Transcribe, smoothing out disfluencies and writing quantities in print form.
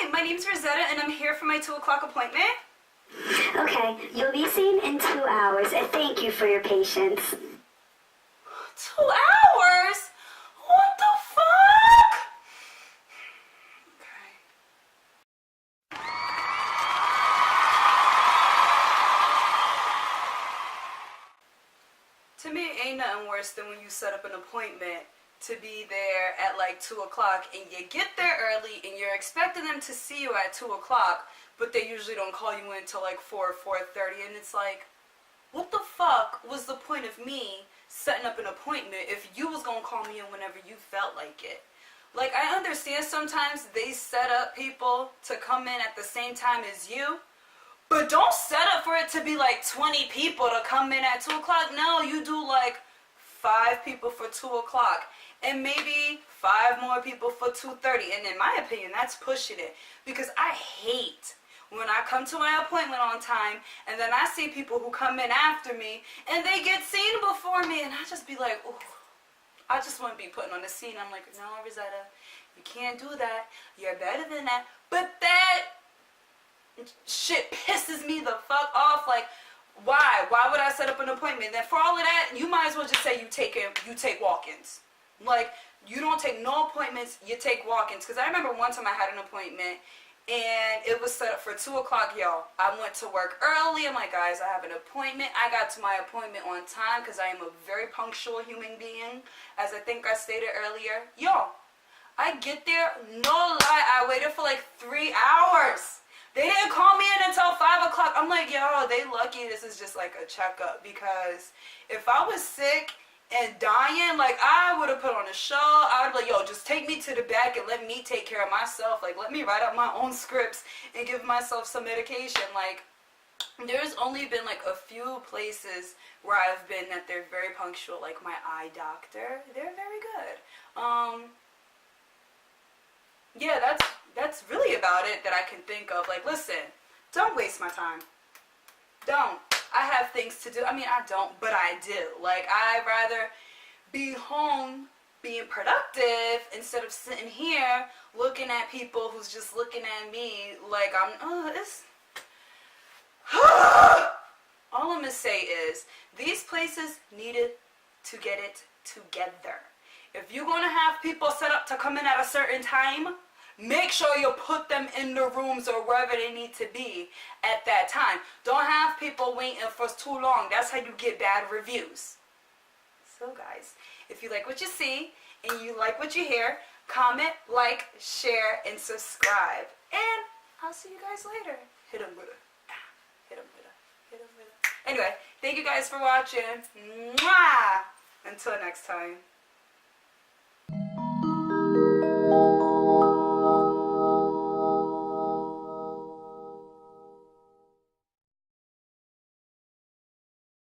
Hi, my name's Rosetta, and I'm here for my 2 o'clock appointment. Okay, you'll be seen in 2 hours. Thank you for your patience. 2 hours? What the fuck? Okay. To me, it ain't nothing worse than when you set up an appointment to be there at like 2 o'clock and you get there early and you're expecting them to see you at 2 o'clock, but they usually don't call you in until like 4 or 4:30, and it's like, what the fuck was the point of me setting up an appointment if you was gonna call me in whenever you felt like it? Like, I understand sometimes they set up people to come in at the same time as you, but don't set up for it to be like 20 people to come in at 2 o'clock. No, you do like 5 people for 2 o'clock and maybe 5 more people for 2:30. And in my opinion, that's pushing it, because I hate when I come to my appointment on time and then I see people who come in after me and they get seen before me, and I just be like, ooh, I just want to be putting on the scene. I'm like, no, Rosetta, you can't do that. You're better than that. But that shit pisses me the fuck off. Like, why? Why would I set up an appointment? Then for all of that, you might as well just say you take walk-ins. Like, you don't take no appointments, you take walk-ins. Because I remember one time I had an appointment and it was set up for 2 o'clock, y'all. I went to work early. I'm like, guys, I have an appointment. I got to my appointment on time because I am a very punctual human being, as I think I stated earlier. Y'all, I get there, no lie, I waited for like 3 hours. They didn't call me in until 5 o'clock. I'm like, yo, they lucky this is just like a checkup, because if I was sick and dying, like, I would have put on a show. I would be like, yo, just take me to the back and let me take care of myself. Like, let me write up my own scripts and give myself some medication. Like, there's only been like a few places where I've been that they're very punctual, like my eye doctor. They're very good. Yeah, that's really about it that I can think of. Like, listen, don't waste my time. Don't. I have things to do. I mean, I don't, but I do. Like, I'd rather be home being productive instead of sitting here looking at people who's just looking at me like it's... All I'm going to say is, these places needed to get it together. If you're going to have people set up to come in at a certain time, make sure you put them in the rooms or wherever they need to be at that time. Don't have people waiting for too long. That's how you get bad reviews. So guys, if you like what you see and you like what you hear, comment, like, share, and subscribe. And I'll see you guys later. Hit 'em with a... Hit 'em with a... Hit 'em with a... Anyway, thank you guys for watching. Mwah! Until next time.